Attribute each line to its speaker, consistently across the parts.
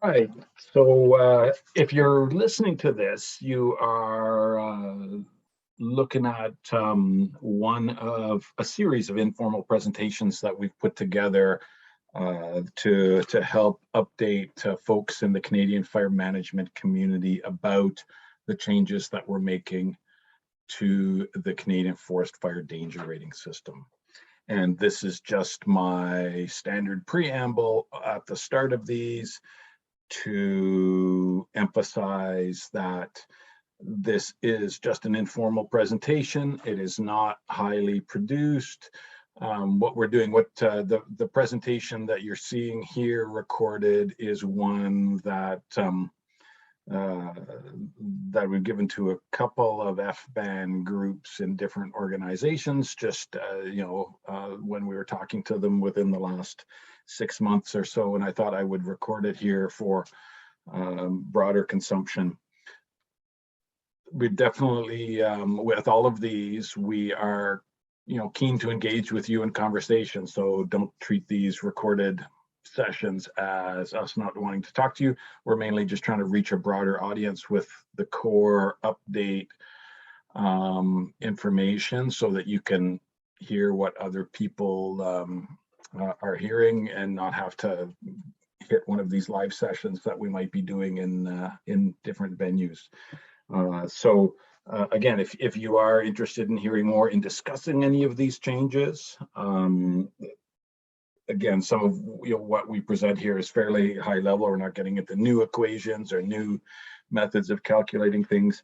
Speaker 1: Right. So if you're listening to this, you are looking at one of a series of informal presentations that we've put together to help update folks in the Canadian fire management community about the changes that we're making to the Canadian Forest Fire Danger Rating System. And this is just my standard preamble at the start of these to emphasize that this is just an informal presentation. It is not highly produced. What we're doing, the presentation that you're seeing here recorded is one that that we've given to a couple of FBAN groups in different organizations, just when we were talking to them within the last 6 months or so, and I thought I would record it here for broader consumption. We definitely, with all of these, we are keen to engage with you in conversation, so don't treat these recorded sessions as us not wanting to talk to you. We're mainly just trying to reach a broader audience with the core update information so that you can hear what other people are hearing and not have to hit one of these live sessions that we might be doing in different venues. Again, if you are interested in hearing more in discussing any of these changes, again, some of what we present here is fairly high level. We're not getting into new equations or new methods of calculating things.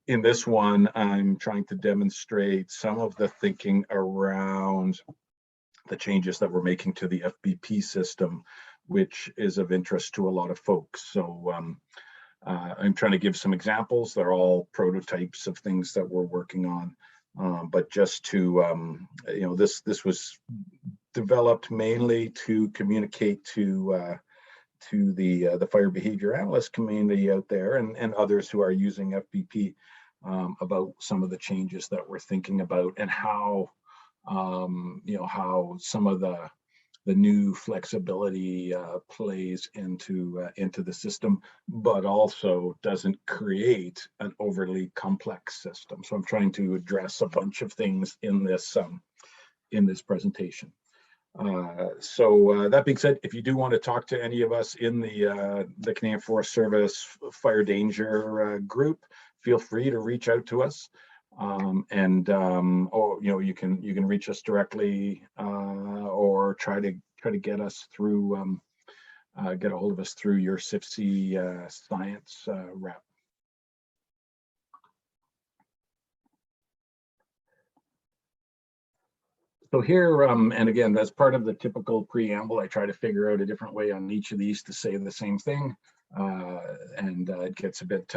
Speaker 1: In this one, I'm trying to demonstrate some of the thinking around the changes that we're making to the FBP system, which is of interest to a lot of folks. So I'm trying to give some examples. They're all prototypes of things that we're working on. But just to, this was developed mainly to communicate to the fire behavior analyst community out there and others who are using FBP about some of the changes that we're thinking about and how, how some of the new flexibility plays into the system, but also doesn't create an overly complex system. So I'm trying to address a bunch of things in this presentation. That being said, if you do want to talk to any of us in the Canadian Forest Service Fire Danger group, feel free to reach out to us. Or you can reach us directly or try to get us through get a hold of us through your CIFC science rep. So here, and again, that's part of the typical preamble. I try to figure out a different way on each of these to say the same thing. It gets a bit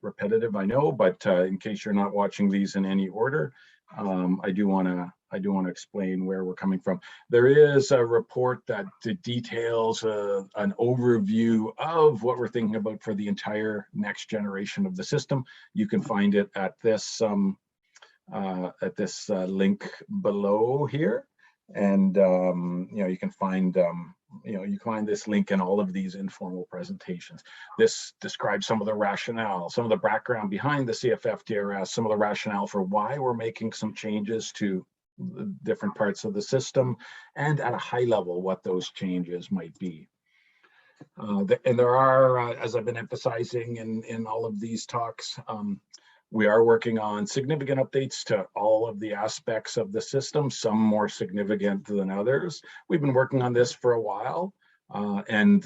Speaker 1: repetitive, I know, but in case you're not watching these in any order, I do want to explain where we're coming from. There is a report that details an overview of what we're thinking about for the entire next generation of the system. You can find it at this link below here, and you can find this link in all of these informal presentations. This describes some of the rationale, some of the background behind the CFF-DRS, some of the rationale for why we're making some changes to the different parts of the system, and at a high level, what those changes might be. And there are, as I've been emphasizing in all of these talks, we are working on significant updates to all of the aspects of the system, some more significant than others. We've been working on this for a while, and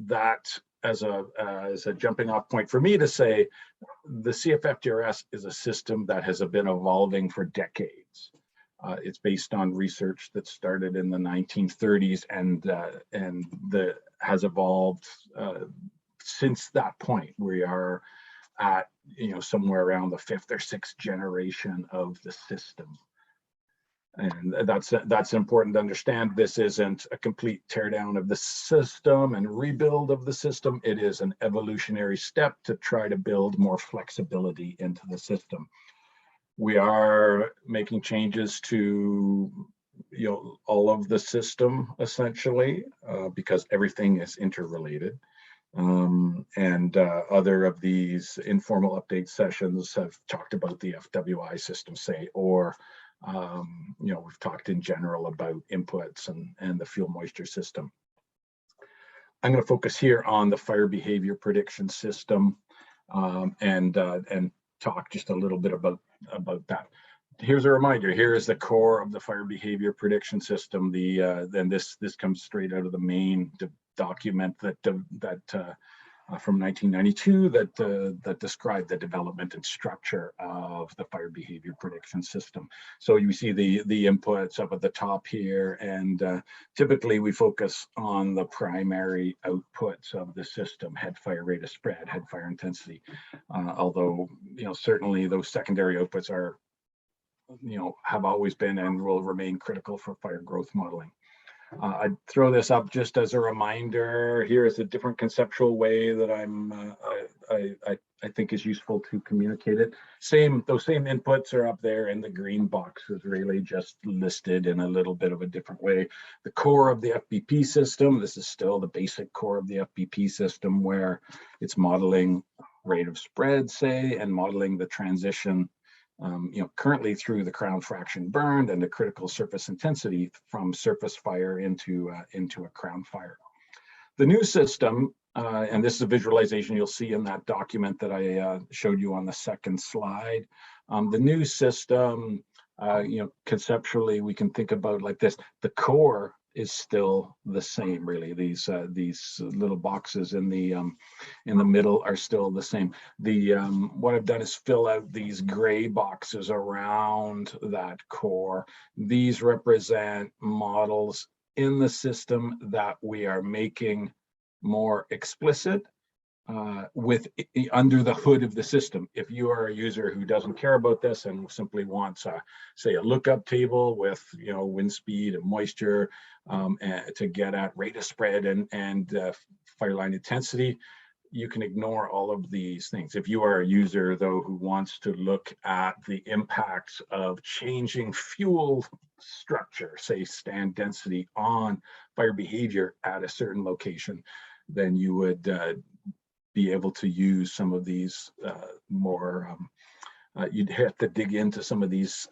Speaker 1: that as a jumping off point for me to say, the CFF-DRS is a system that has been evolving for decades. It's based on research that started in the 1930s and has evolved since that point. We are at somewhere around the 5th or 6th generation of the system, and that's important to understand. This isn't a complete teardown of the system and rebuild of the system. It is an evolutionary step to try to build more flexibility into the system. We are making changes to all of the system essentially, because everything is interrelated. And other of these informal update sessions have talked about the FWI system, say, or we've talked in general about inputs and the fuel moisture system. I'm going to focus here on the fire behavior prediction system, and talk just a little bit about that. Here's a reminder. Here is the core of the fire behavior prediction system. Then this comes straight out of the main document that from 1992 that described the development and structure of the fire behavior prediction system. So you see the inputs up at the top here, and typically we focus on the primary outputs of the system: head fire rate of spread, head fire intensity. Although certainly those secondary outputs are have always been and will remain critical for fire growth modeling. I'd throw this up just as a reminder. Here is a different conceptual way that I think is useful to communicate it. Those same inputs are up there in the green boxes, really just listed in a little bit of a different way. The core of the FBP system, this is still the basic core of the FBP system, where it's modeling rate of spread, say, and modeling the transition currently through the crown fraction burned and the critical surface intensity from surface fire into a crown fire. The new system, and this is a visualization you'll see in that document that I showed you on the second slide. The new system, conceptually, we can think about like this. The core is still the same, really. These little boxes in the middle are still the same. What I've done is fill out these gray boxes around that core. These represent models in the system that we are making more explicit with under the hood of the system. If you are a user who doesn't care about this and simply wants say a lookup table with wind speed and moisture to get at rate of spread and fire line intensity, you can ignore all of these things. If you are a user though who wants to look at the impacts of changing fuel structure, say stand density, on fire behavior at a certain location, then you would be able to use some of these more. You'd have to dig into some of these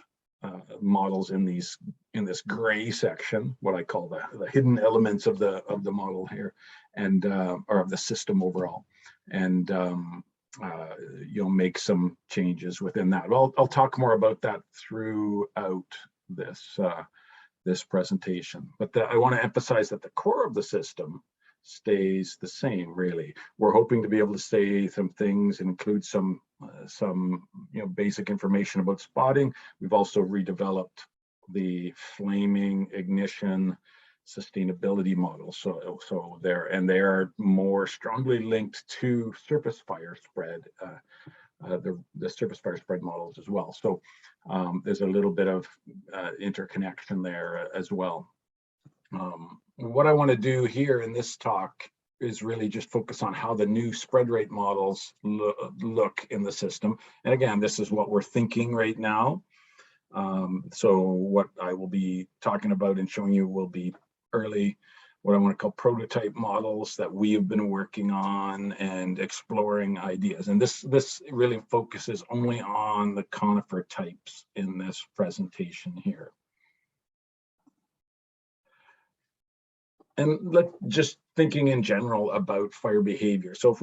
Speaker 1: models in this gray section, what I call the hidden elements of the model here, and or of the system overall, and you'll make some changes within that. I'll talk more about that throughout this presentation, but I want to emphasize that the core of the system stays the same, really. We're hoping to be able to say some things, include some basic information about spotting. We've also redeveloped the flaming ignition sustainability model, so they are more strongly linked to surface fire spread, the surface fire spread models as well. So there's a little bit of interconnection there as well. What I want to do here in this talk is really just focus on how the new spread rate models look in the system. And again, this is what we're thinking right now. So what I will be talking about and showing you will be early, what I want to call prototype models that we have been working on and exploring ideas. And this really focuses only on the Conifer types in this presentation here. And just thinking in general about fire behavior. So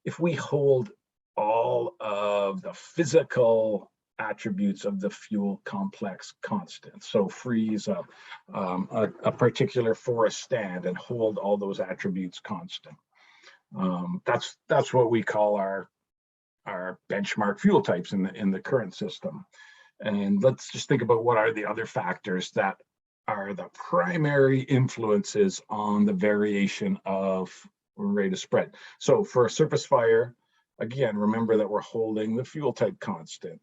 Speaker 1: if we hold all of the physical attributes of the fuel complex constant, so freeze a particular forest stand and hold all those attributes constant, that's what we call our benchmark fuel types in the current system. And let's just think about what are the other factors that are the primary influences on the variation of rate of spread. So for a surface fire, again, remember that we're holding the fuel type constant.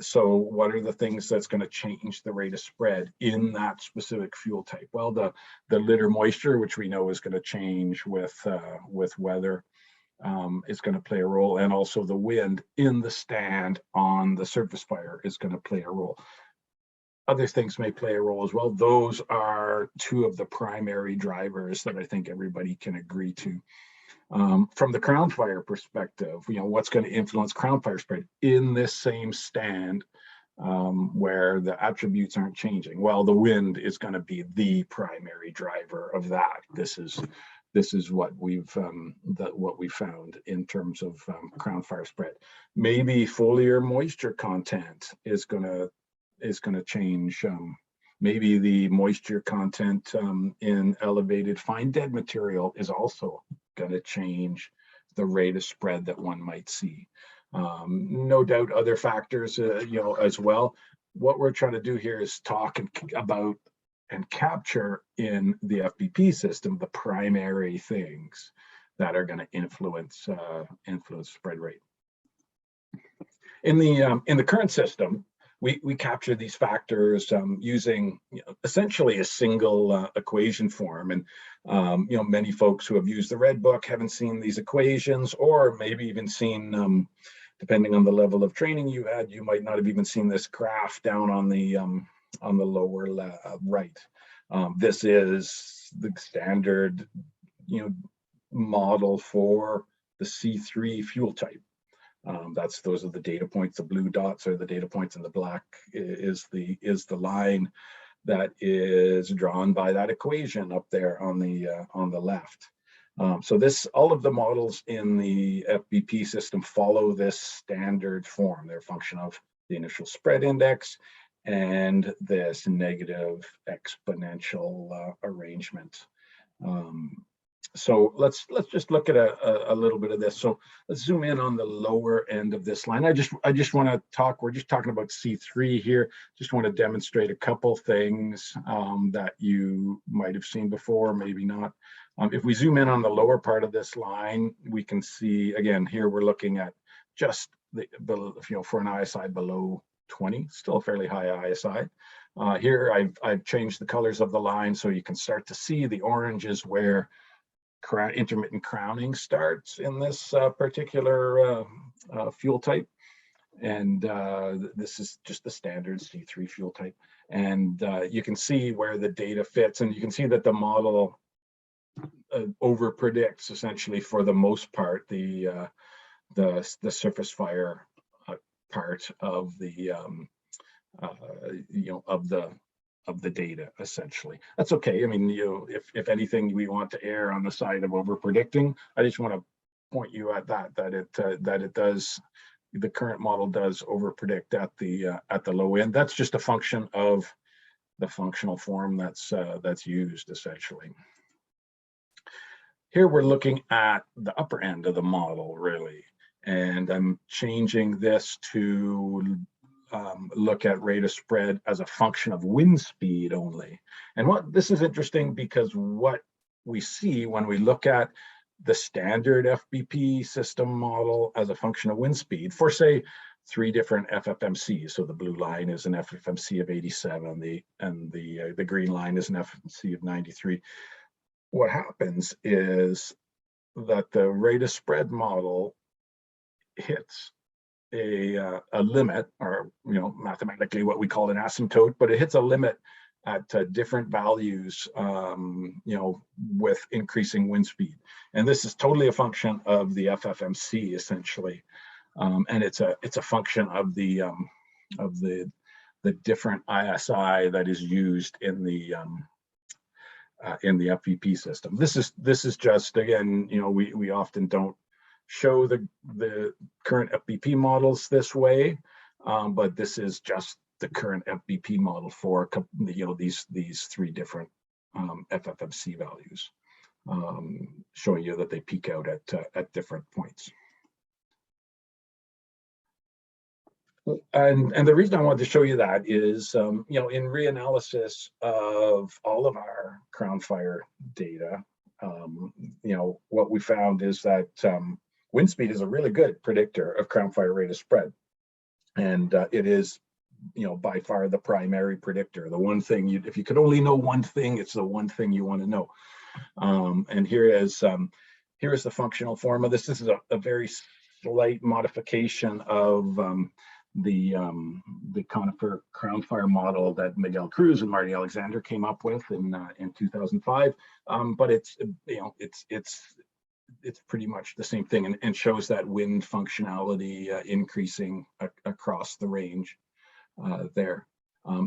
Speaker 1: So what are the things that's going to change the rate of spread in that specific fuel type? Well, the litter moisture, which we know is going to change with weather, is going to play a role, and also the wind in the stand on the surface fire is going to play a role. Other things may play a role as well. Those are two of the primary drivers that I think everybody can agree to. From the crown fire perspective, what's going to influence crown fire spread in this same stand where the attributes aren't changing? Well, the wind is going to be the primary driver of that. This is what we found in terms of crown fire spread. Maybe foliar moisture content is going to change. Maybe the moisture content in elevated fine dead material is also going to change the rate of spread that one might see. No doubt other factors, as well. What we're trying to do here is talk about and capture in the FBP system the primary things that are going to influence spread rate. In the current system, we capture these factors using essentially a single equation form, and many folks who have used the Red Book haven't seen these equations, or maybe even seen, depending on the level of training you had, you might not have even seen this graph down on the lower right. This is the standard model for the C3 fuel type. Those are the data points. The blue dots are the data points, and the black is the line that is drawn by that equation up there on the left. So all of the models in the FBP system follow this standard form. They're a function of the initial spread index and this negative exponential arrangement. So let's just look at a little bit of this. So let's zoom in on the lower end of this line. I just want to talk. We're just talking about C3 here. Just want to demonstrate a couple things that you might have seen before, maybe not. If we zoom in on the lower part of this line, we can see again here we're looking at just for an ISI below 20, still a fairly high ISI. Here I've changed the colors of the line so you can start to see the orange is where intermittent crowning starts in this particular fuel type, and this is just the standard C3 fuel type, and you can see where the data fits, and you can see that the model over predicts essentially for the most part the surface fire part of the of the data essentially. That's okay. I mean, if anything, we want to err on the side of over predicting. I just want to point you at that it does, the current model does over predict at the low end. That's just a function of the functional form that's used essentially. Here we're looking at the upper end of the model really, and I'm changing this to look at rate of spread as a function of wind speed only. And this is interesting because what we see when we look at the standard FBP system model as a function of wind speed for say 3 different FFMCs. So the blue line is an FFMC of 87, and the green line is an FFMC of 93. What happens is that the rate of spread model hits a limit, or mathematically what we call an asymptote, but it hits a limit at different values with increasing wind speed, and this is totally a function of the FFMC essentially, and it's a function of the different ISI that is used in the FBP system. This is just, again, we often don't show the current FBP models this way, but this is just the current FBP model for these 3 different FFMC values, showing you that they peak out at different points. And the reason I wanted to show you that is, in reanalysis of all of our crown fire data, what we found is that wind speed is a really good predictor of crown fire rate of spread, and it is, by far the primary predictor. The one thing if you could only know one thing, it's the one thing you want to know. And here is the functional form of this. This is a very slight modification of the Conifer crown fire model that Miguel Cruz and Marty Alexander came up with in 2005. But it's it's pretty much the same thing, and shows that wind functionality increasing across the range there.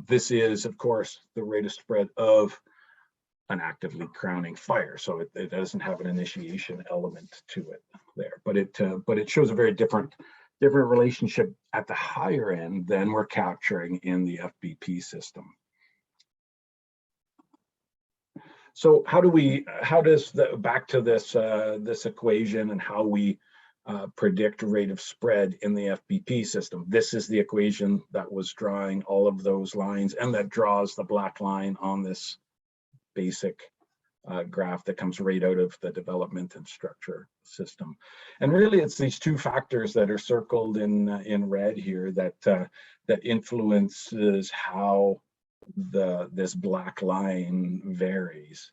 Speaker 1: This is, of course, the rate of spread of an actively crowning fire, so it doesn't have an initiation element to it there, but it shows a very different relationship at the higher end than we're capturing in the FBP system. So back to this equation and how we predict rate of spread in the FBP system. This is the equation that was drawing all of those lines, and that draws the black line on this basic graph that comes right out of the development and structure system. And really, it's these two factors that are circled in red here that influences how this black line varies.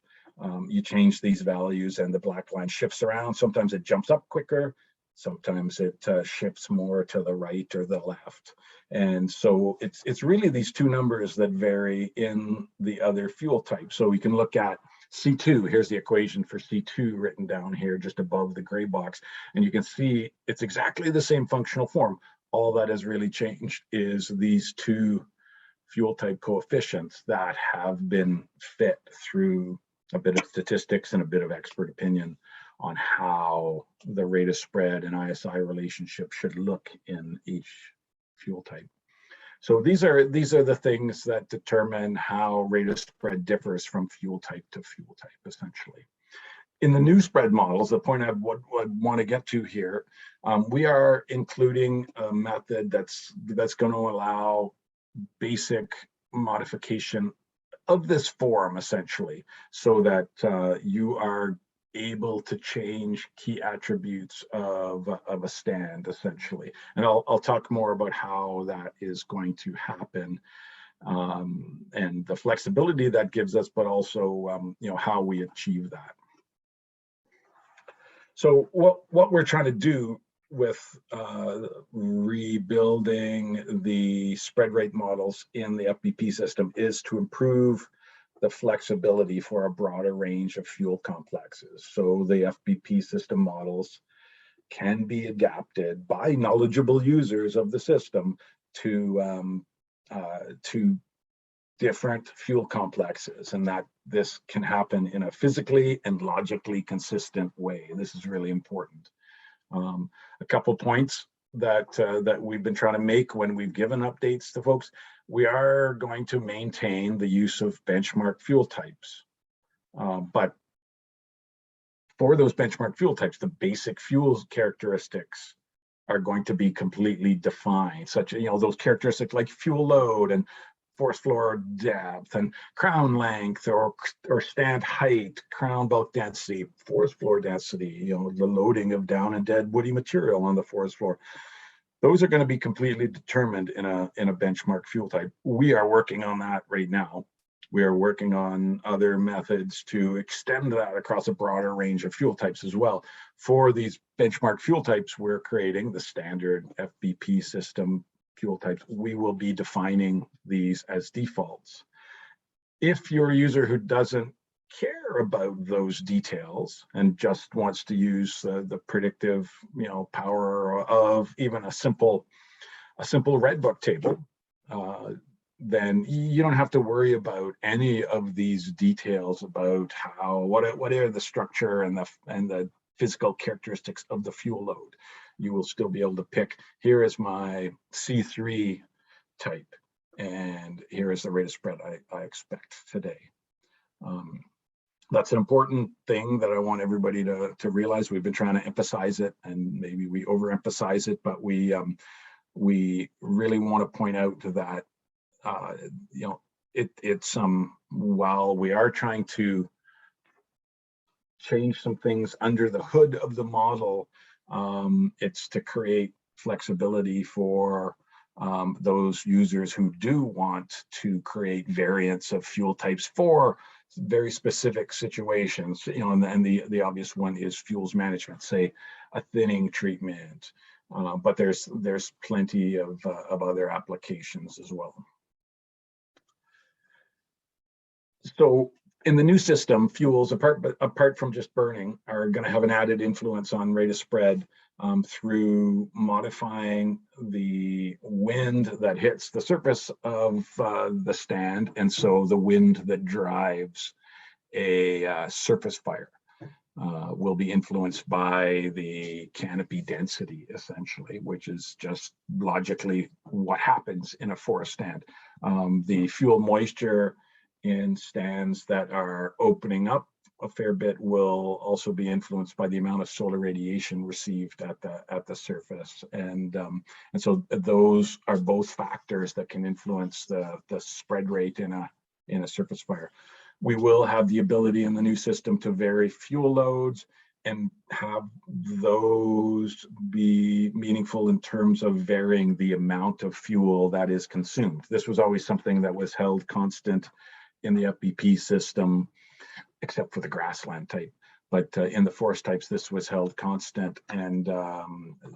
Speaker 1: You change these values and the black line shifts around. Sometimes it jumps up quicker, sometimes it shifts more to the right or the left. And so it's really these two numbers that vary in the other fuel types. So we can look at C2. Here's the equation for C2 written down here just above the gray box, and you can see it's exactly the same functional form. All that has really changed is these two fuel type coefficients that have been fit through a bit of statistics and a bit of expert opinion on how the rate of spread and ISI relationship should look in each fuel type. So these are the things that determine how rate of spread differs from fuel type to fuel type, essentially. In the new spread models, the point I would want to get to here, we are including a method that's going to allow basic modification of this form, essentially, so that you are able to change key attributes of a stand, essentially. And I'll talk more about how that is going to happen, and the flexibility that gives us, but also how we achieve that. So what we're trying to do with rebuilding the spread rate models in the FBP system is to improve the flexibility for a broader range of fuel complexes. So the FBP system models can be adapted by knowledgeable users of the system to different fuel complexes, and that this can happen in a physically and logically consistent way. This is really important. A couple points that we've been trying to make when we've given updates to folks: we are going to maintain the use of benchmark fuel types, but for those benchmark fuel types, the basic fuel characteristics are going to be completely defined, such as those characteristics like fuel load and force floor depth and crown length or stand height, crown bulk density, force floor density, the loading of down and dead woody material on the force floor. Those are going to be completely determined in a benchmark fuel type. We are working on that right now. We are working on other methods to extend that across a broader range of fuel types as well. For these benchmark fuel types, we're creating the standard FBP system fuel types. We will be defining these as defaults. If you're a user who doesn't care about those details and just wants to use the predictive power of even a simple Redbook table, then you don't have to worry about any of these details about what are the structure and the physical characteristics of the fuel load. You will still be able to pick, here is my C3 type, and here is the rate of spread I expect today. That's an important thing that I want everybody to realize. We've been trying to emphasize it, and maybe we overemphasize it, but we really want to point out that it's while we are trying to change some things under the hood of the model, it's to create flexibility for those users who do want to create variants of fuel types for very specific situations. And the obvious one is fuels management, say a thinning treatment, but there's plenty of other applications as well. So in the new system, fuels, apart from just burning, are going to have an added influence on rate of spread through modifying the wind that hits the surface of the stand, and so the wind that drives a surface fire will be influenced by the canopy density, essentially, which is just logically what happens in a forest stand. The fuel moisture in stands that are opening up a fair bit will also be influenced by the amount of solar radiation received at the surface, and so those are both factors that can influence the spread rate in a surface fire. We will have the ability in the new system to vary fuel loads and have those be meaningful in terms of varying the amount of fuel that is consumed. This was always something that was held constant in the FBP system, except for the grassland type. But in the forest types, this was held constant, and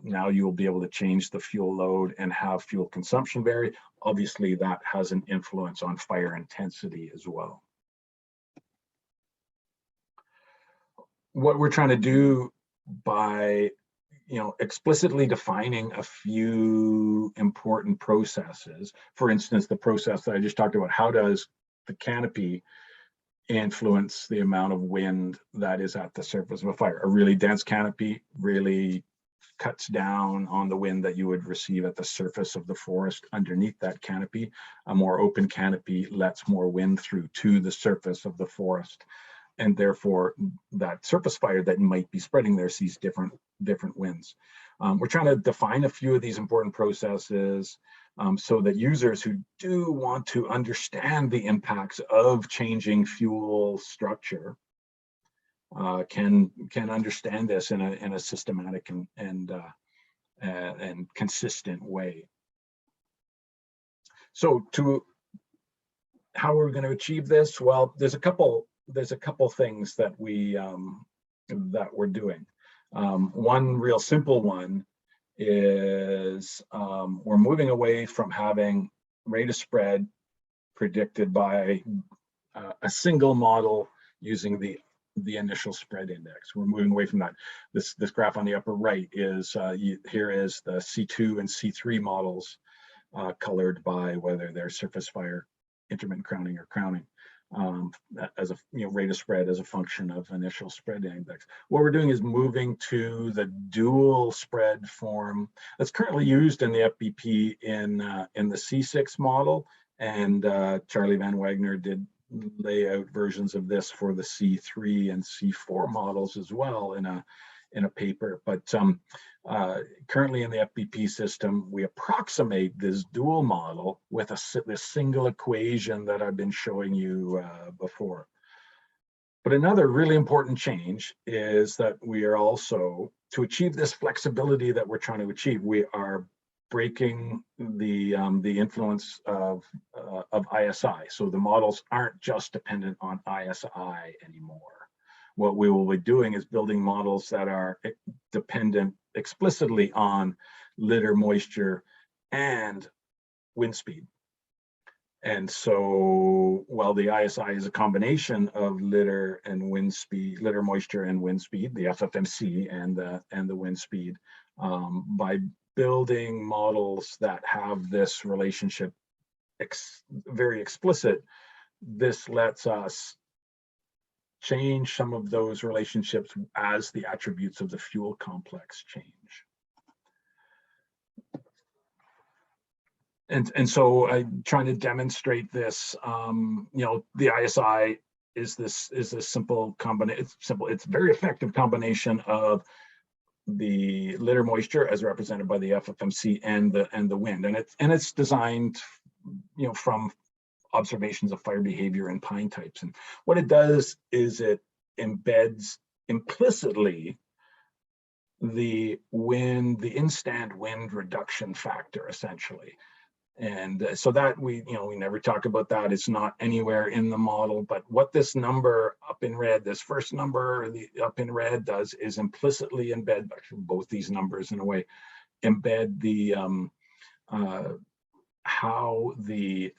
Speaker 1: now you'll be able to change the fuel load and have fuel consumption vary. Obviously, that has an influence on fire intensity as well. What we're trying to do by explicitly defining a few important processes, for instance, the process that I just talked about, how does the canopy influence the amount of wind that is at the surface of a fire? A really dense canopy really cuts down on the wind that you would receive at the surface of the forest underneath that canopy. A more open canopy lets more wind through to the surface of the forest, and therefore that surface fire that might be spreading there sees different winds. We're trying to define a few of these important processes so that users who do want to understand the impacts of changing fuel structure can understand this in a systematic and consistent way. So how are we going to achieve this? Well, there's a couple things that we're doing. One real simple one is we're moving away from having rate of spread predicted by a single model using the initial spread index. We're moving away from that. This graph on the upper right is here is the C2 and C3 models colored by whether they're surface fire, intermittent crowning, or crowning. As a rate of spread as a function of initial spread index. What we're doing is moving to the dual spread form that's currently used in the FBP in the C6 model, and Charlie Van Wagner did lay out versions of this for the C3 and C4 models as well in a paper. But currently in the FBP system, we approximate this dual model with this single equation that I've been showing you before. But another really important change is that we are also, to achieve this flexibility that we're trying to achieve, we are breaking the influence of ISI. So the models aren't just dependent on ISI anymore. What we will be doing is building models that are dependent explicitly on litter moisture and wind speed. And so while the ISI is a combination of litter and wind speed, litter moisture and wind speed, the FFMC and the wind speed, by building models that have this relationship very explicit, this lets us change some of those relationships as the attributes of the fuel complex change. And so I'm trying to demonstrate this. The ISI is this simple combination. It's very effective combination of the litter moisture as represented by the FFMC and the wind, and it's designed, from observations of fire behavior and pine types. And what it does is it embeds implicitly the instant wind reduction factor, essentially. And so that we never talk about that. It's not anywhere in the model, but what this number up in red, this first number up in red does is implicitly embed, actually both these numbers in a way, embed the how the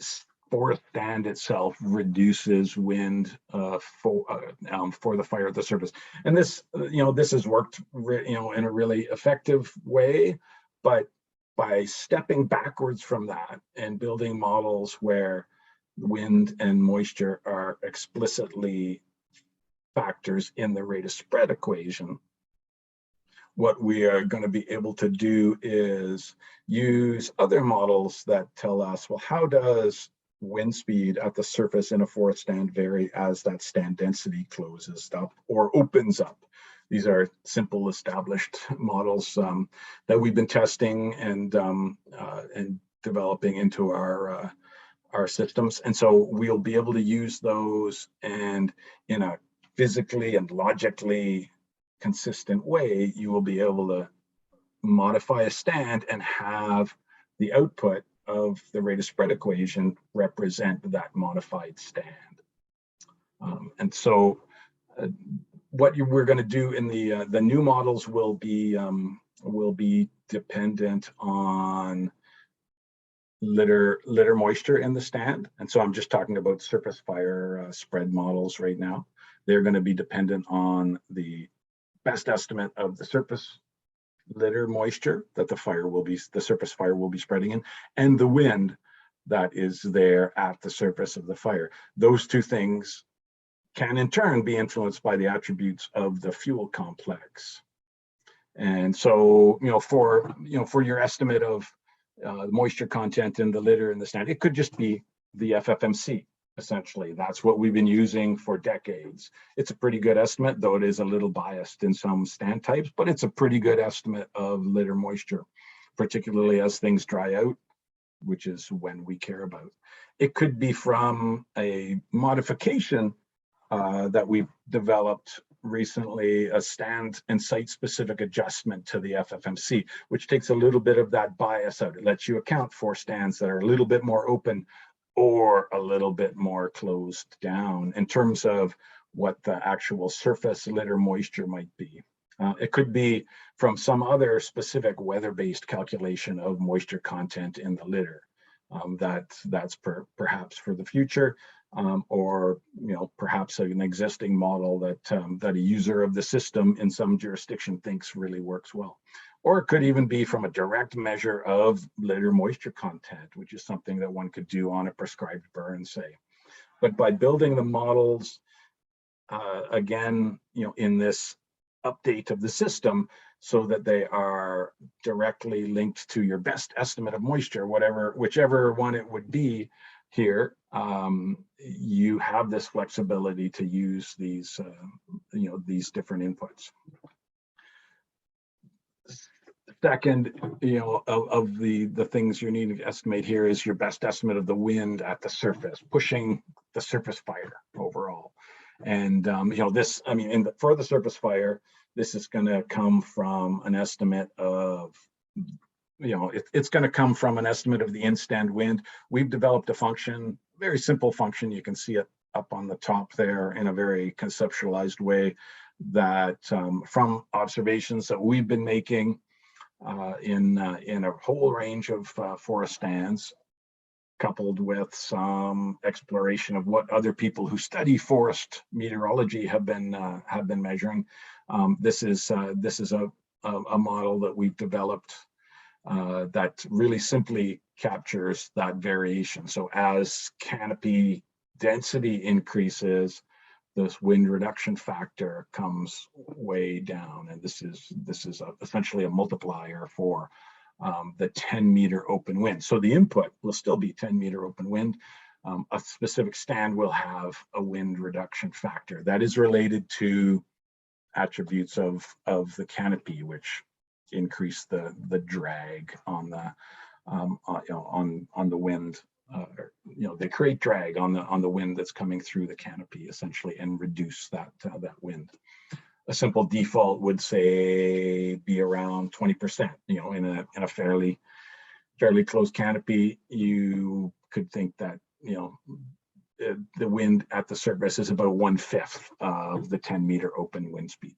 Speaker 1: forest stand itself reduces wind for the fire at the surface. And this, this has worked, in a really effective way, but by stepping backwards from that and building models where wind and moisture are explicitly factors in the rate of spread equation, what we are going to be able to do is use other models that tell us, well, how does wind speed at the surface in a forest stand vary as that stand density closes up or opens up? These are simple established models that we've been testing and developing into our systems. And so we'll be able to use those, and in a physically and logically consistent way, you will be able to modify a stand and have the output of the rate of spread equation represent that modified stand. And so what we're going to do in the new models will be dependent on litter moisture in the stand. And so I'm just talking about surface fire spread models right now. They're going to be dependent on the best estimate of the surface litter moisture that the surface fire will be spreading in, and the wind that is there at the surface of the fire. Those two things can in turn be influenced by the attributes of the fuel complex. And so, for your estimate of moisture content in the litter in the stand, it could just be the FFMC. Essentially, that's what we've been using for decades. It's a pretty good estimate, though it is a little biased in some stand types, but it's a pretty good estimate of litter moisture, particularly as things dry out, which is when we care about. It could be from a modification that we've developed recently, a stand and site-specific adjustment to the FFMC, which takes a little bit of that bias out. It lets you account for stands that are a little bit more open or a little bit more closed down in terms of what the actual surface litter moisture might be. It could be from some other specific weather-based calculation of moisture content in the litter. That's perhaps for the future, or perhaps an existing model that a user of the system in some jurisdiction thinks really works well. Or it could even be from a direct measure of litter moisture content, which is something that one could do on a prescribed burn, say. But by building the models, again, in this update of the system, so that they are directly linked to your best estimate of moisture, whichever one it would be here, you have this flexibility to use these, these different inputs. Second, of the things you need to estimate here is your best estimate of the wind at the surface, pushing the surface fire overall. And for the surface fire, this is going to come from an estimate of, it's going to come from an estimate of the in-stand wind. We've developed a function, very simple function. You can see it up on the top there in a very conceptualized way, that from observations that we've been making in a whole range of forest stands, coupled with some exploration of what other people who study forest meteorology have been measuring. This is a model that we've developed that really simply captures that variation. So as canopy density increases, this wind reduction factor comes way down, and this is essentially a multiplier for the 10-meter open wind. So the input will still be 10-meter open wind. A specific stand will have a wind reduction factor that is related to attributes of the canopy, which increase the drag on the on the wind. They create drag on the wind that's coming through the canopy, essentially, and reduce that wind. A simple default would say be around 20%. In a fairly closed canopy, you could think that the wind at the surface is about 1/5 of the 10-meter open wind speed.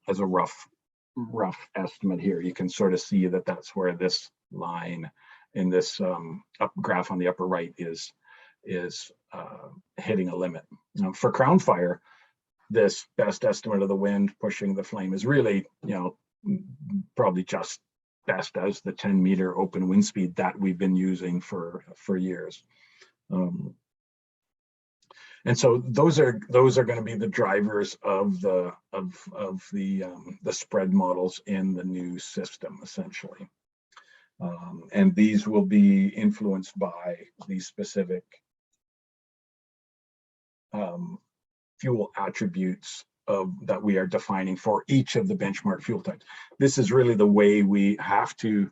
Speaker 1: As a rough rough estimate here. You can sort of see that that's where this line in this up graph on the upper right is hitting a limit. For crown fire, this best estimate of the wind pushing the flame is really, probably just best as the 10-meter open wind speed that we've been using for years. And so those are going to be the drivers of the spread models in the new system, essentially. And these will be influenced by these specific fuel attributes that we are defining for each of the benchmark fuel types. This is really the way we have to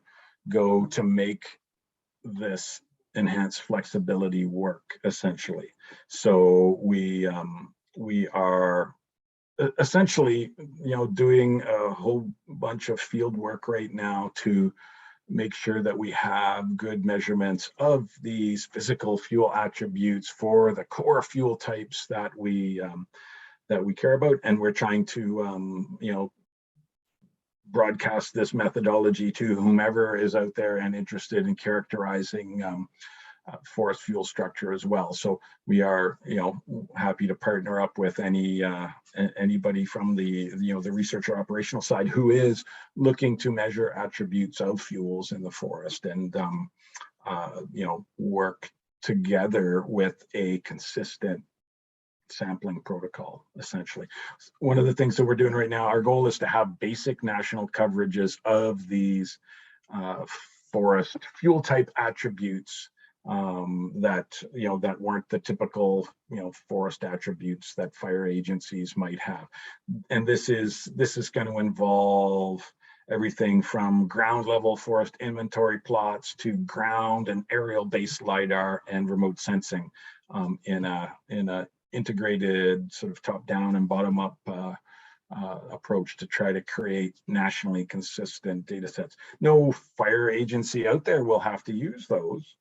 Speaker 1: go to make this enhanced flexibility work, essentially. So we are essentially, doing a whole bunch of field work right now to make sure that we have good measurements of these physical fuel attributes for the core fuel types that we care about, and we're trying to broadcast this methodology to whomever is out there and interested in characterizing forest fuel structure as well. So we are, happy to partner up with anybody from the research or operational side who is looking to measure attributes of fuels in the forest, and work together with a consistent sampling protocol, essentially. One of the things that we're doing right now, our goal is to have basic national coverages of these forest fuel type attributes that weren't the typical forest attributes that fire agencies might have. And this is going to involve everything from ground level forest inventory plots to ground and aerial based LiDAR and remote sensing in a integrated sort of top down and bottom up approach to try to create nationally consistent data sets. No fire agency out there will have to use those.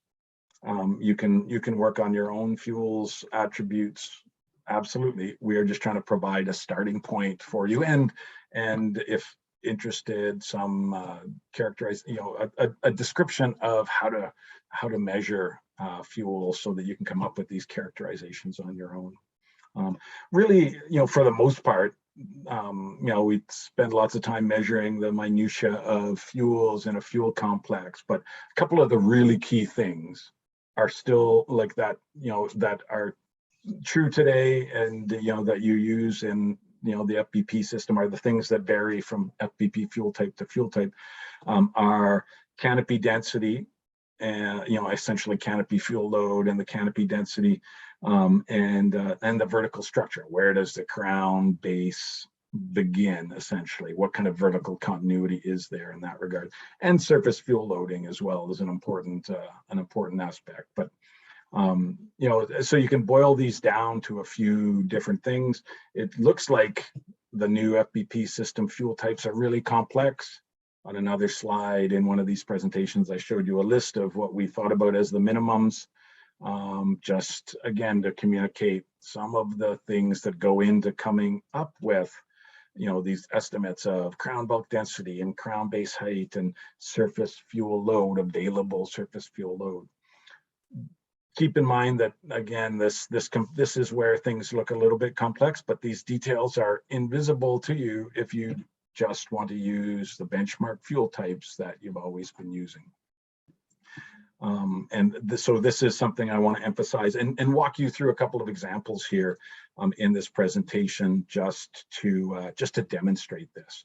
Speaker 1: You can work on your own fuels attributes. Absolutely. We are just trying to provide a starting point for you, and if interested, some characterize, a description of how to measure fuel so that you can come up with these characterizations on your own. Really, for the most part, we spend lots of time measuring the minutia of fuels in a fuel complex, but a couple of the really key things are still like that, that are true today, and that you use in the FBP system are the things that vary from FBP fuel type to fuel type, are canopy density, and essentially canopy fuel load and the canopy density, and the vertical structure. Where does the crown base begin, essentially? What kind of vertical continuity is there in that regard? And surface fuel loading as well is an important aspect. But so you can boil these down to a few different things. It looks like the new FBP system fuel types are really complex. On another slide in one of these presentations, I showed you a list of what we thought about as the minimums, just again to communicate some of the things that go into coming up with these estimates of crown bulk density and crown base height and surface fuel load, available surface fuel load. Keep in mind that, again, this is where things look a little bit complex, but these details are invisible to you if you just want to use the benchmark fuel types that you've always been using. So this is something I want to emphasize and walk you through a couple of examples here in this presentation, just to demonstrate this.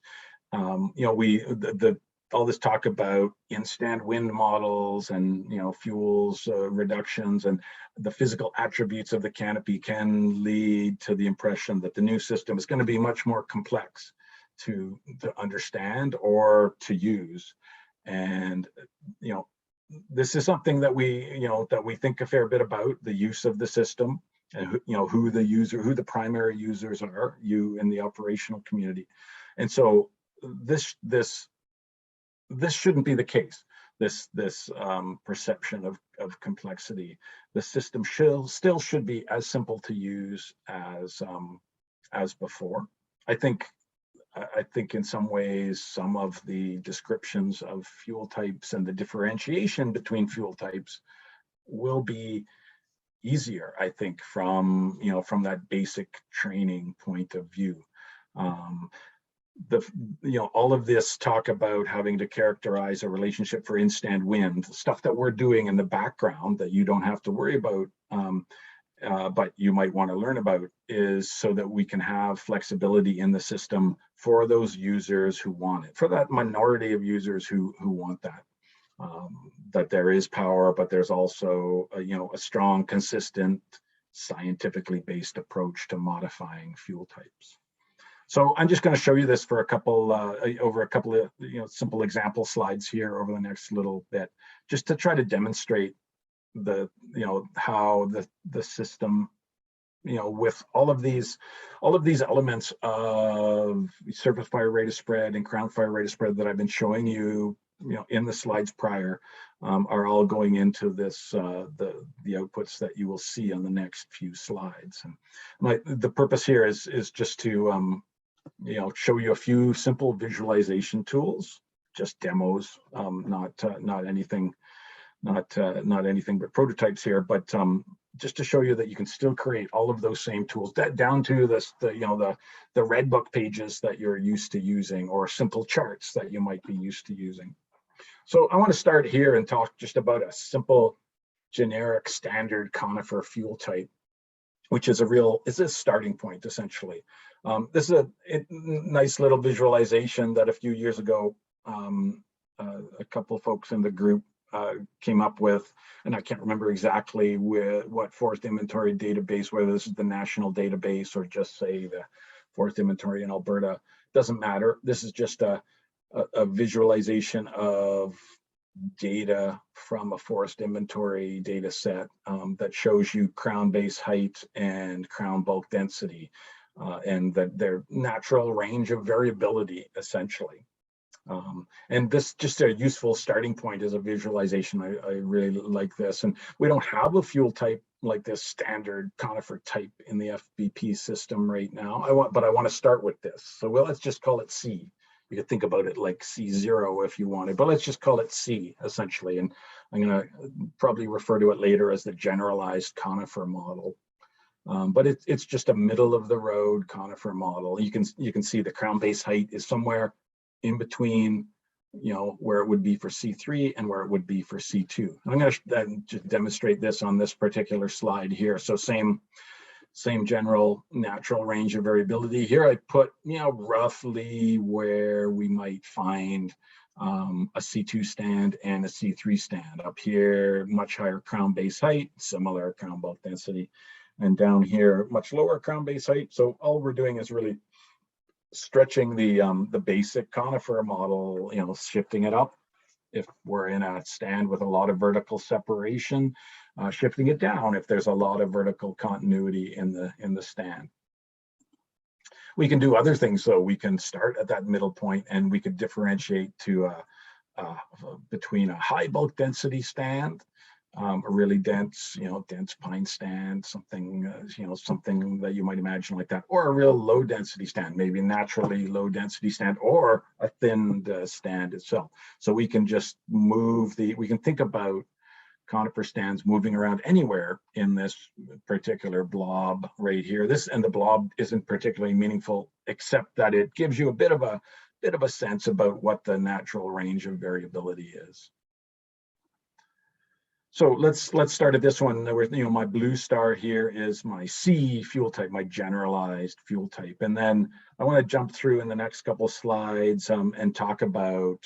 Speaker 1: All this talk about in-stand wind models and fuels reductions and the physical attributes of the canopy can lead to the impression that the new system is going to be much more complex to understand or to use. And this is something that we think a fair bit about, the use of the system, and who the primary users are, you in the operational community. And so this shouldn't be the case. This perception of complexity. The system still should be as simple to use as before. I think I think in some ways, some of the descriptions of fuel types and the differentiation between fuel types will be easier, I think, from from that basic training point of view. All of this talk about having to characterize a relationship for in-stand wind, stuff that we're doing in the background that you don't have to worry about, but you might want to learn about, is so that we can have flexibility in the system for those users who want it, for that minority of users who want that. That there is power, but there's also a strong, consistent, scientifically based approach to modifying fuel types. So I'm just going to show you this for a couple of simple example slides here over the next little bit, just to try to demonstrate how the system, with all of these elements of surface fire rate of spread and ground fire rate of spread that I've been showing you, in the slides prior, are all going into this the outputs that you will see on the next few slides. And the purpose here is just to show you a few simple visualization tools, just demos, not anything but prototypes here, but just to show you that you can still create all of those same tools, down to the red book pages that you're used to using, or simple charts that you might be used to using. So I want to start here and talk just about a simple, generic, standard Conifer fuel type, which is a starting point, essentially. This is a nice little visualization that a few years ago, a couple of folks in the group came up with, and I can't remember exactly what forest inventory database, whether this is the national database or just say the forest inventory in Alberta, doesn't matter. This is just a visualization of data from a forest inventory data set that shows you crown base height and crown bulk density, and their natural range of variability, essentially. And this just a useful starting point as a visualization. I really like this. And we don't have a fuel type like this standard Conifer type in the FBP system right now. But I want to start with this. So let's just call it C. You could think about it like C0 if you wanted, but let's just call it C, essentially. And I'm going to probably refer to it later as the generalized Conifer model. But it's just a middle of the road Conifer model. You can see the crown base height is somewhere in between, where it would be for C3 and where it would be for C2. I'm going to just demonstrate this on this particular slide here. So same general natural range of variability. Here I put, roughly where we might find a C2 stand and a C3 stand. Up here, much higher crown base height, similar crown bulk density. And down here, much lower crown base height. So all we're doing is really stretching the basic Conifer model, shifting it up if we're in a stand with a lot of vertical separation, shifting it down if there's a lot of vertical continuity in the stand. We can do other things, though. We can start at that middle point, and we could differentiate to between a high bulk density stand, a really dense, dense pine stand, something, something that you might imagine like that, or a real low density stand, maybe naturally low density stand, or a thinned stand itself. So we can just we can think about conifer stands moving around anywhere in this particular blob right here. And the blob isn't particularly meaningful, except that it gives you a bit of a sense about what the natural range of variability is. So let's start at this one. My blue star here is my C fuel type, my generalized fuel type. And then I want to jump through in the next couple of slides and talk about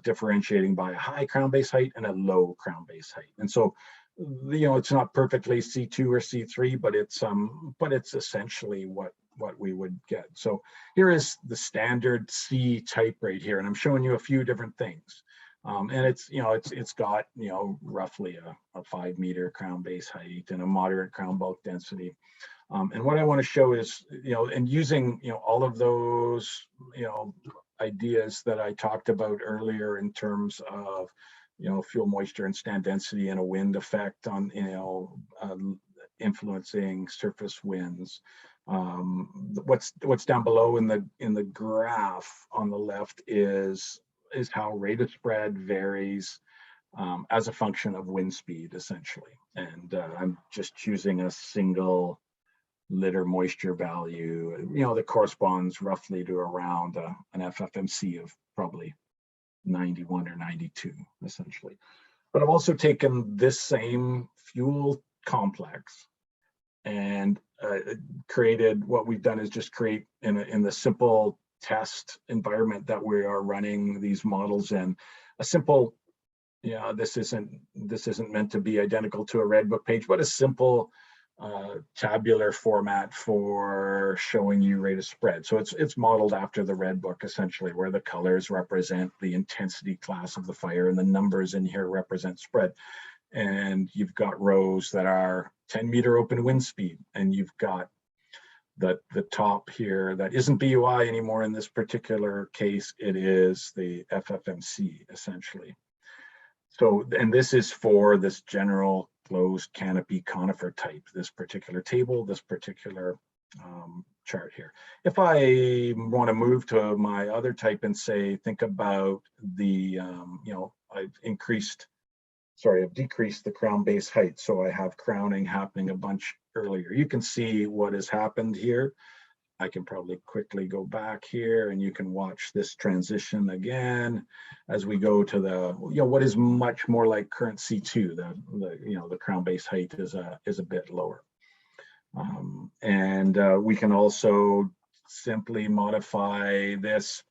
Speaker 1: differentiating by a high crown base height and a low crown base height. And so it's not perfectly C2 or C3, but it's essentially what we would get. So here is the standard C type right here, and I'm showing you a few different things. And it's got roughly a 5 meter crown base height and a moderate crown bulk density. And what I want to show is and using all of those ideas that I talked about earlier in terms of fuel moisture and stand density and a wind effect on influencing surface winds. What's down below in the graph on the left is how rate of spread varies as a function of wind speed, essentially. And I'm just choosing a single liter moisture value, that corresponds roughly to around an FFMC of probably 91 or 92, essentially. But I've also taken this same fuel complex and created, what we've done is just create in the simple test environment that we are running these models in, a simple, this isn't meant to be identical to a Redbook page, but a simple tabular format for showing you rate of spread. So it's modeled after the Redbook, essentially, where the colors represent the intensity class of the fire and the numbers in here represent spread. And you've got rows that are 10-meter open wind speed, and you've got the top here that isn't BUI anymore in this particular case. It is the FFMC, essentially. So, and this is for this general closed canopy conifer type, this particular table, this particular chart here. If I want to move to my other type and say, think about the, I've decreased the crown base height, so I have crowning happening a bunch earlier. You can see what has happened here. I can probably quickly go back here and you can watch this transition again as we go to the, what is much more like current C2, the crown base height is a bit lower. We can also simply modify this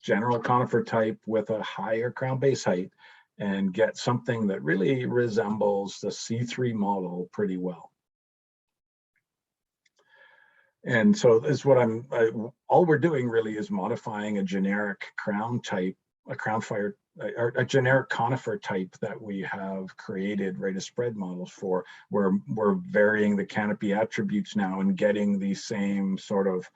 Speaker 1: general conifer type with a higher crown base height and get something that really resembles the C3 model pretty well. And so this is what all we're doing really is modifying a generic crown type, a generic conifer type that we have created rate of spread models for, where we're varying the canopy attributes now and getting these same sort of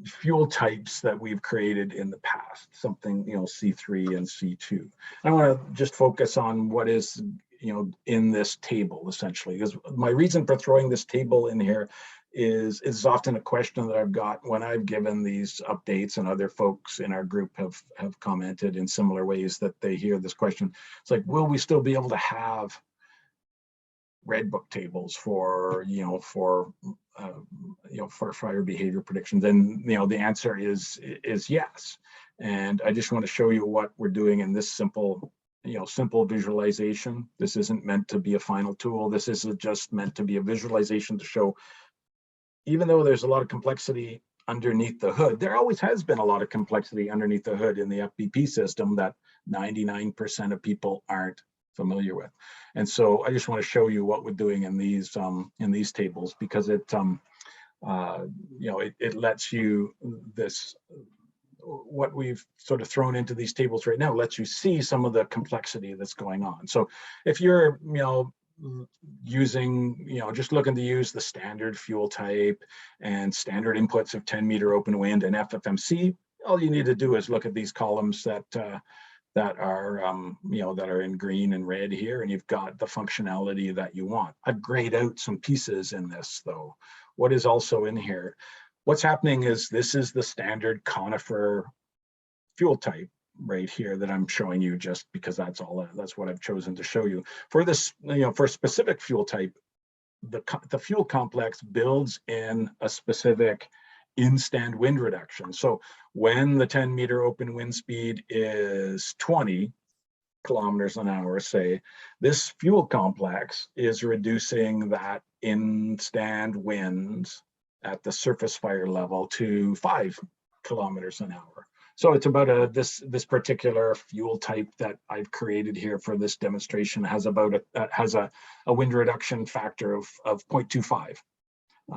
Speaker 1: fuel types that we've created in the past, something, C3 and C2. I want to just focus on what is in this table, essentially, because my reason for throwing this table in here is often a question that I've got when I've given these updates, and other folks in our group have commented in similar ways that they hear this question. It's like, will we still be able to have Redbook tables for fire behavior predictions? And the answer is yes. And I just want to show you what we're doing in this simple visualization. This isn't meant to be a final tool. This is just meant to be a visualization to show, even though there's a lot of complexity underneath the hood, there always has been a lot of complexity underneath the hood in the FBP system that 99% of people aren't familiar with. And so I just want to show you what we're doing in these tables, because it lets you, what we've sort of thrown into these tables right now lets you see some of the complexity that's going on. So if you're just looking to use the standard fuel type and standard inputs of 10-meter open wind and FFMC, all you need to do is look at these columns that are in green and red here, and you've got the functionality that you want. I've grayed out some pieces in this, though. What is also in here, what's happening is this is the standard conifer fuel type right here that I'm showing you, just because that's what I've chosen to show you. For this, for a specific fuel type, the fuel complex builds in a specific in-stand wind reduction. So when the 10-meter open wind speed is 20 kilometers an hour, say, this fuel complex is reducing that in-stand winds at the surface fire level to 5 kilometers an hour. So it's about this particular fuel type that I've created here for this demonstration has a wind reduction factor of 0.25.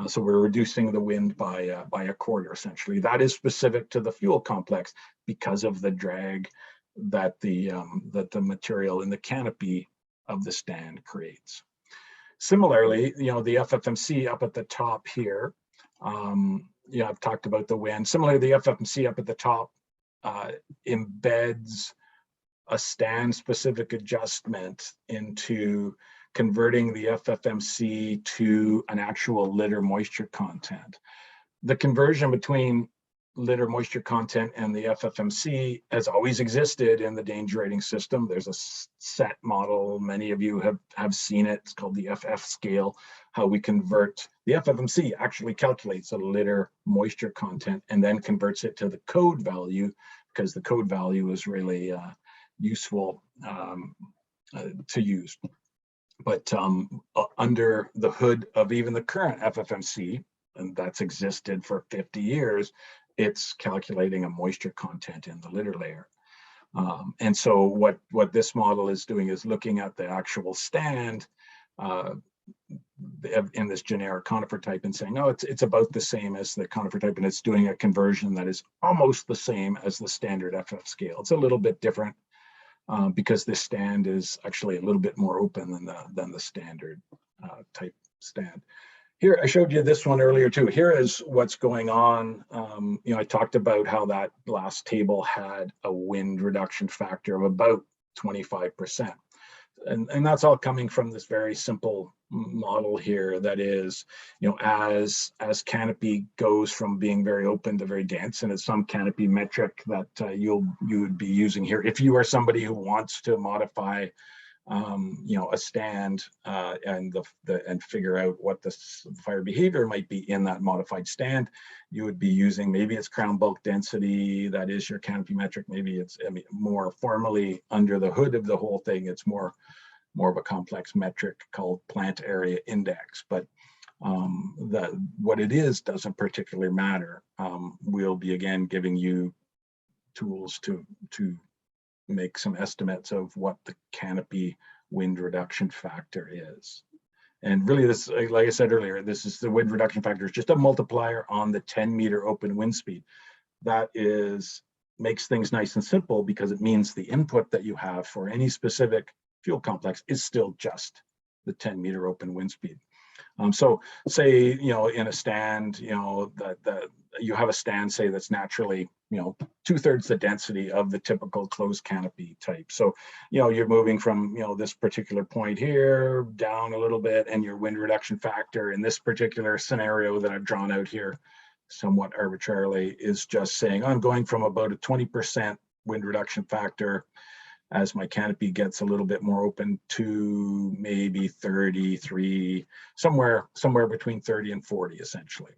Speaker 1: So we're reducing the wind by a quarter, essentially. That is specific to the fuel complex because of the drag that the material in the canopy of the stand creates. Similarly, the FFMC up at the top here, I've talked about the wind. Similarly, the FFMC up at the top embeds a stand-specific adjustment into converting the FFMC to an actual litter moisture content. The conversion between litter moisture content and the FFMC has always existed in the danger rating system. There's a set model, many of you have seen it. It's called the FF scale, how we convert the FFMC actually calculates a litter moisture content and then converts it to the code value, because the code value is really useful to use. But under the hood of even the current FFMC, and that's existed for 50 years, it's calculating a moisture content in the litter layer. And so what this model is doing is looking at the actual stand in this generic conifer type and saying, no, it's about the same as the conifer type, and it's doing a conversion that is almost the same as the standard FF scale. It's a little bit different because this stand is actually a little bit more open than the standard type stand. Here, I showed you this one earlier too. Here is what's going on. I talked about how that last table had a wind reduction factor of about 25%. And that's all coming from this very simple model here. That is, as Canopy goes from being very open to very dense, and it's some Canopy metric that you would be using here. If you are somebody who wants to modify a stand and figure out what the fire behavior might be in that modified stand, you would be using, maybe it's crown bulk density, that is your Canopy metric. Maybe it's, more formally under the hood of the whole thing, it's more of a complex metric called plant area index. But what it is doesn't particularly matter. We'll be again giving you tools to make some estimates of what the Canopy wind reduction factor is. And really this, like I said earlier, this is the wind reduction factor is just a multiplier on the 10-meter open wind speed. That makes things nice and simple because it means the input that you have for any specific fuel complex is still just the 10-meter open wind speed. So say, in a stand, that you have a stand, say, that's naturally, 2/3 the density of the typical closed canopy type. So, you're moving from, this particular point here down a little bit, and your wind reduction factor in this particular scenario that I've drawn out here somewhat arbitrarily is just saying, I'm going from about a 20% wind reduction factor as my canopy gets a little bit more open to maybe 33, somewhere between 30 and 40, essentially.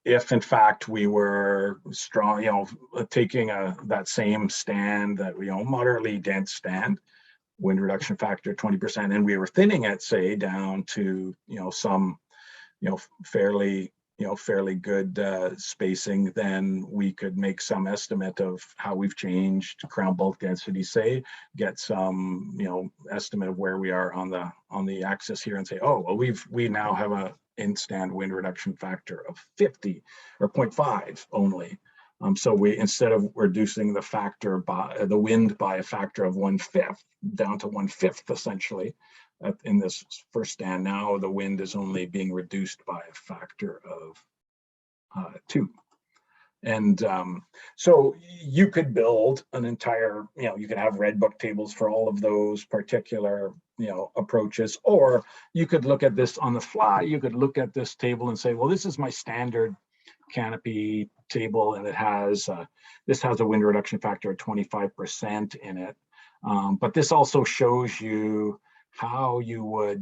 Speaker 1: If in fact we were strong, taking that same stand, that moderately dense stand, wind reduction factor 20%, and we were thinning it, say, down to some fairly good spacing, then we could make some estimate of how we've changed crown bulk density, say, get some estimate of where we are on the axis here, and say, oh well, we now have a in-stand wind reduction factor of 50 or 0.5 only. So we, instead of reducing the factor by the wind by a factor of 1/5 down to 1/5 essentially, in this first stand, now the wind is only being reduced by a factor of 2. And so you could build an entire, you could have red book tables for all of those particular, approaches, or you could look at this on the fly. You could look at this table and say, well, this is my standard canopy table, and it has, this has a wind reduction factor of 25% in it. But this also shows you how you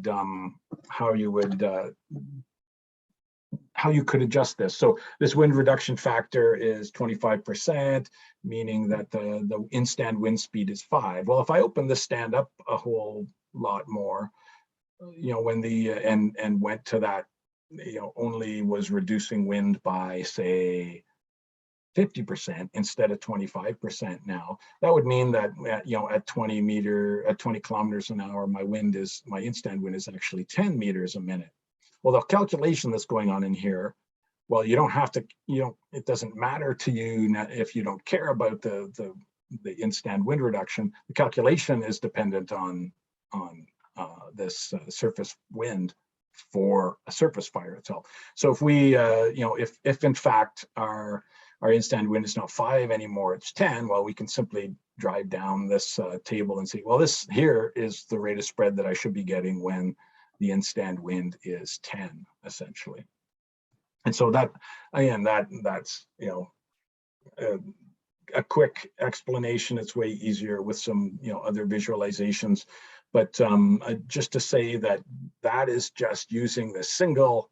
Speaker 1: could adjust this. So this wind reduction factor is 25%, meaning that the in-stand wind speed is 5. Well, if I open this stand up a whole lot more, when the and went to that, only was reducing wind by, say, 50% instead of 25% now, that would mean that at 20 kilometers an hour, my in-stand wind is actually 10 meters a minute. Well, the calculation that's going on in here, well, you don't have to, it doesn't matter to you if you don't care about the in-stand wind reduction. The calculation is dependent on this surface wind for a surface fire itself. So if we, if in fact our in-stand wind is not 5 anymore, it's 10. Well, we can simply drive down this table and see, well, this here is the rate of spread that I should be getting when the in-stand wind is 10, essentially. And so that, again, that's, you know, a quick explanation. It's way easier with some, you know, other visualizations. But just to say that that is just using the single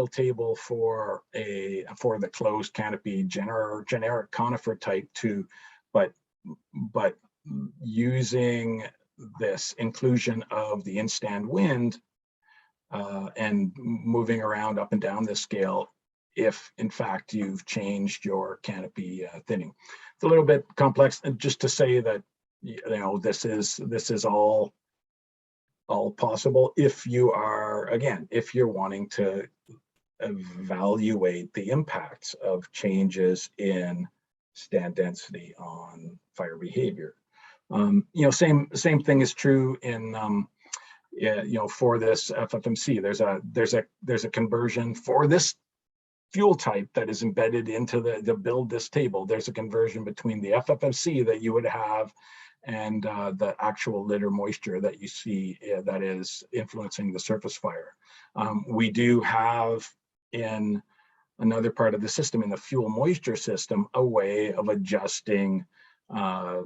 Speaker 1: table for the closed canopy generic conifer type but using this inclusion of the in-stand wind and moving around up and down this scale if in fact you've changed your canopy thinning. It's a little bit complex, and just to say that, you know, this is all possible if you are, again, if you're wanting to evaluate the impacts of changes in stand density on fire behavior. You know, same thing is true in you know, for this FFMC. There's a conversion for this fuel type that is embedded into the build this table. There's a conversion between the FFMC that you would have and the actual litter moisture that you see that is influencing the surface fire. We do have in another part of the system, in the fuel moisture system, a way of adjusting the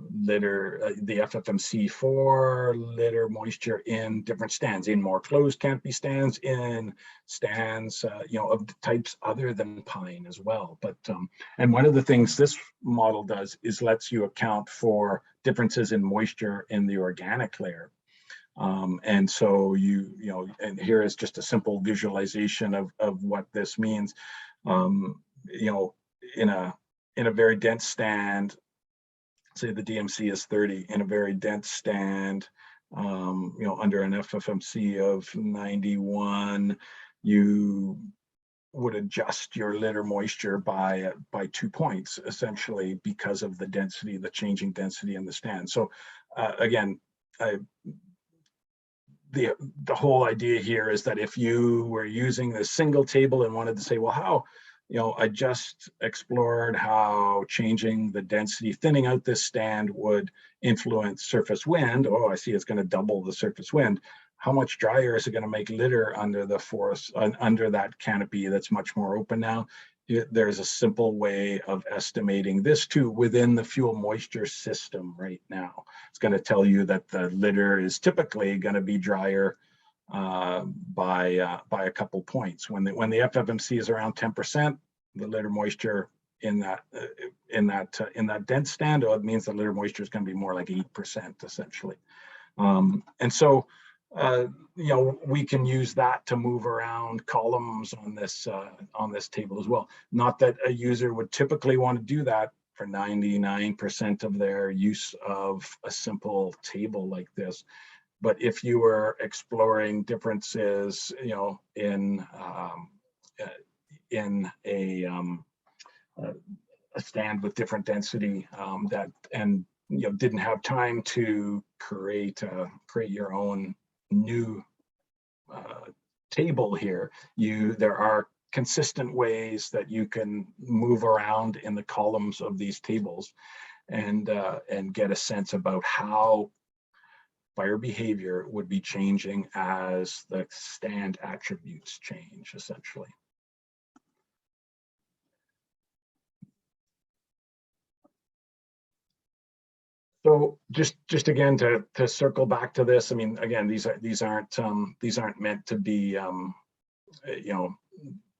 Speaker 1: FFMC for litter moisture in different stands, in more closed canopy stands, in stands you know, of types other than pine as well. But and one of the things this model does is lets you account for differences in moisture in the organic layer. And so you know, and here is just a simple visualization of what this means. You know, in a very dense stand, say the DMC is 30, in a very dense stand, you know, under an FFMC of 91, you would adjust your litter moisture by 2 points, essentially, because of the density, the changing density in the stand. So again, the whole idea here is that if you were using this single table and wanted to say, well, how, you know, I just explored how changing the density, thinning out this stand would influence surface wind. Oh, I see it's going to double the surface wind. How much drier is it going to make litter under the forest, under that canopy that's much more open now? There's a simple way of estimating this too within the fuel moisture system right now. It's going to tell you that the litter is typically going to be drier by a couple points. When the FFMC is around 10%, the litter moisture in that dense stand, it means the litter moisture is going to be more like 8% essentially. And so you know, we can use that to move around columns on this table as well. Not that a user would typically want to do that for 99% of their use of a simple table like this. But if you were exploring differences, you know, in a stand with different density and you know, didn't have time to create your own new table here, there are consistent ways that you can move around in the columns of these tables and get a sense about how fire behavior would be changing as the stand attributes change, essentially. So just again to circle back to this, I mean, again, these aren't meant to be you know,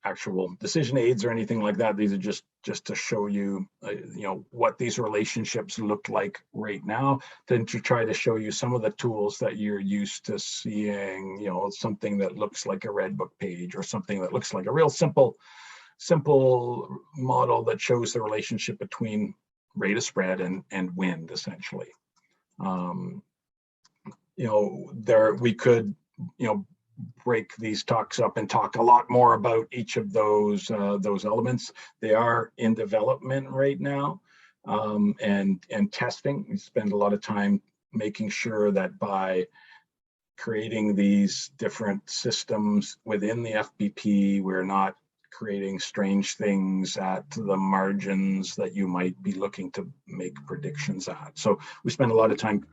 Speaker 1: actual decision aids or anything like that. These are just to show you you know, what these relationships look like right now, then to try to show you some of the tools that you're used to seeing, you know, something that looks like a red book page or something that looks like a real simple model that shows the relationship between rate of spread and wind, essentially. You know, we could, you know, break these talks up and talk a lot more about each of those elements. They are in development right now, and testing. We spend a lot of time making sure that by creating these different systems within the FBP, we're not creating strange things at the margins that you might be looking to make predictions at. So we spend a lot of time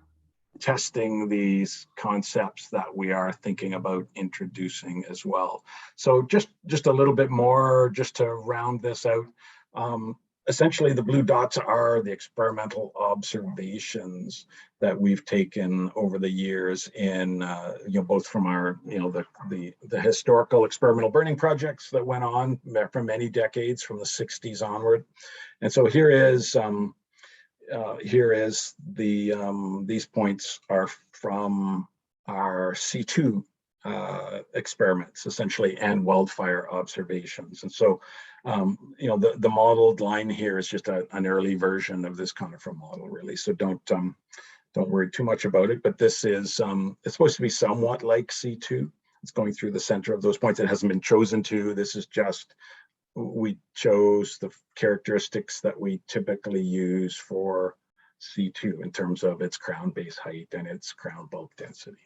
Speaker 1: testing these concepts that we are thinking about introducing as well. So just a little bit more, just to round this out. Essentially, the blue dots are the experimental observations that we've taken over the years in, both from our, the historical experimental burning projects that went on for many decades from the 60s onward. And so here is these points are from our C2 experiments, essentially, and wildfire observations. And so, the modeled line here is just an early version of this Conifer model, really. So don't worry too much about it. But this is it's supposed to be somewhat like C2. It's going through the center of those points. It hasn't been chosen to. This is just, we chose the characteristics that we typically use for C2 in terms of its crown base height and its crown bulk density.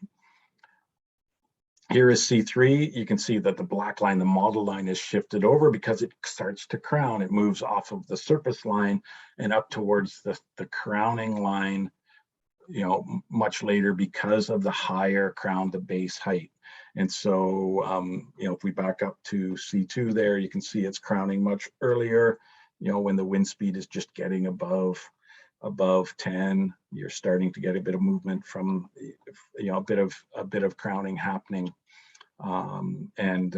Speaker 1: Here is C3. You can see that the black line, the model line, is shifted over because it starts to crown. It moves off of the surface line and up towards the crowning line, much later because of the higher crown to base height. And so, if we back up to C2 there, you can see it's crowning much earlier, when the wind speed is just getting above 10, you're starting to get a bit of movement from, a bit of crowning happening. In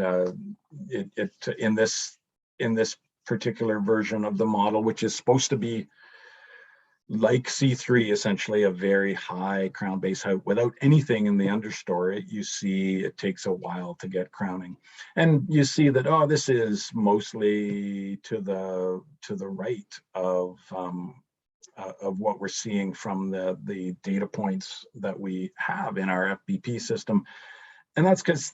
Speaker 1: this particular version of the model, which is supposed to be like C3, essentially a very high crown base height without anything in the understory, you see it takes a while to get crowning. And you see that, this is mostly to the right of what we're seeing from the data points that we have in our FBP system. And that's because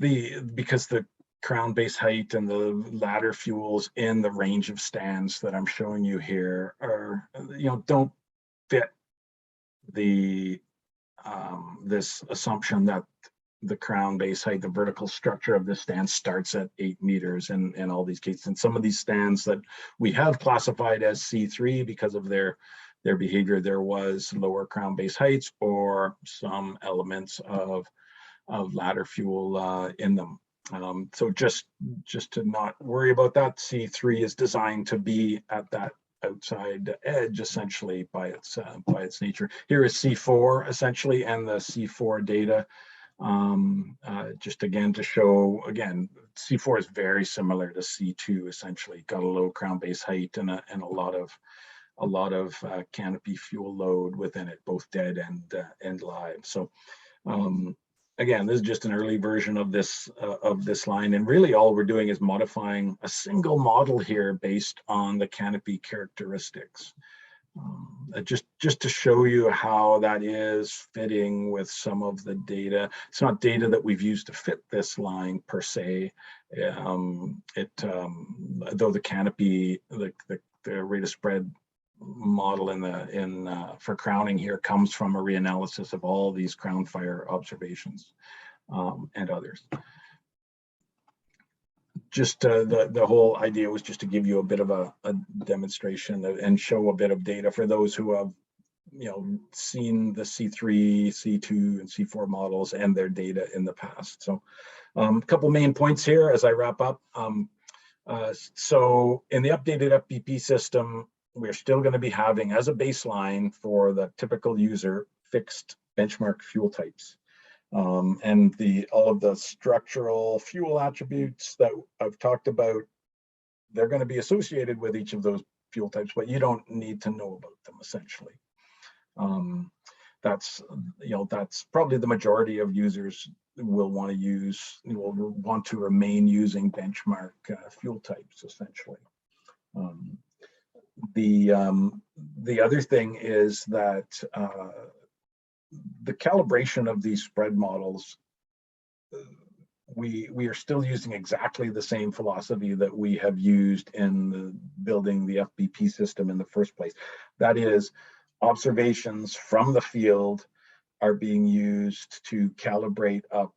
Speaker 1: the crown base height and the ladder fuels in the range of stands that I'm showing you here are, don't fit the this assumption that the crown base height, the vertical structure of this stand, starts at 8 meters in all these cases. And some of these stands that we have classified as C3 because of their behavior, there was lower crown base heights or some elements of ladder fuel in them. So just to not worry about that, C3 is designed to be at that outside edge, essentially, by its nature. Here is C4, essentially, and the C4 data. Just again to show, C4 is very similar to C2, essentially. Got a low crown base height and a lot of canopy fuel load within it, both dead and live. So again, this is just an early version of this line, and really all we're doing is modifying a single model here based on the canopy characteristics. Just to show you how that is fitting with some of the data. It's not data that we've used to fit this line per se. Though the canopy, the rate of spread model for crowning here comes from a reanalysis of all these crown fire observations and others. Just the whole idea was just to give you a bit of a demonstration and show a bit of data for those who have seen the C3, C2, and C4 models and their data in the past. So a couple main points here as I wrap up. So in the updated FBP system, we're still going to be having as a baseline for the typical user fixed benchmark fuel types. And all of the structural fuel attributes that I've talked about, they're going to be associated with each of those fuel types, but you don't need to know about them, essentially. That's probably the majority of users will want to remain using benchmark fuel types, essentially. The other thing is that the calibration of these spread models, we are still using exactly the same philosophy that we have used in building the FBP system in the first place. That is, observations from the field are being used to calibrate up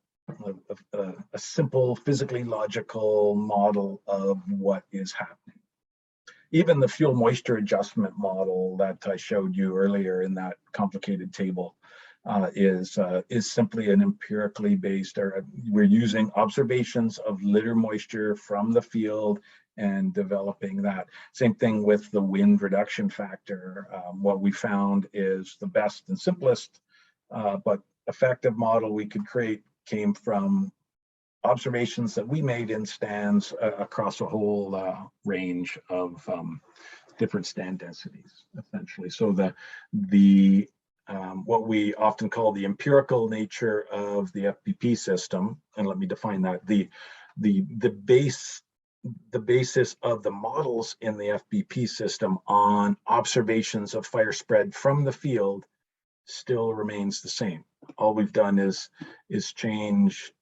Speaker 1: a simple, physically logical model of what is happening. Even the fuel moisture adjustment model that I showed you earlier in that complicated table is simply an empirically based, or we're using observations of litter moisture from the field and developing that. Same thing with the wind reduction factor. What we found is the best and simplest but effective model we could create came from observations that we made in stands across a whole range of different stand densities, essentially. So the what we often call the empirical nature of the FBP system, and let me define that, the basis of the models in the FBP system on observations of fire spread from the field still remains the same. All we've done is change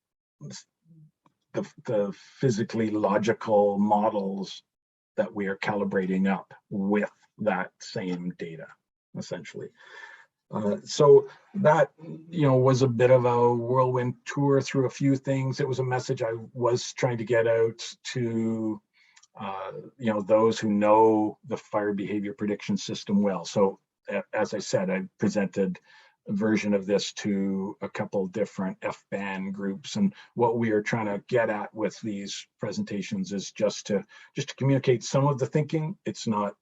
Speaker 1: the physically logical models that we are calibrating up with that same data, essentially. So that, was a bit of a whirlwind tour through a few things. It was a message I was trying to get out to, those who know the fire behavior prediction system well. So as I said, I presented a version of this to a couple different FBAN groups, and what we are trying to get at with these presentations is just to communicate some of the thinking. It's not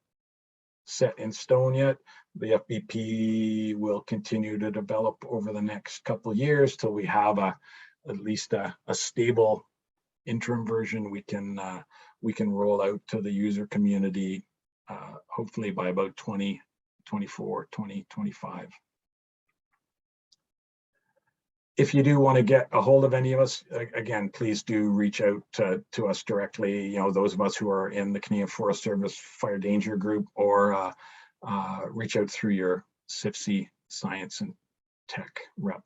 Speaker 1: set in stone yet. The FBP will continue to develop over the next couple of years till we have at least a stable interim version we can roll out to the user community, hopefully by about 2024, 2025. If you do want to get a hold of any of us, again, please do reach out to us directly. Those of us who are in the Canadian Forest Service Fire Danger Group, or reach out through your CIFC Science and Tech rep.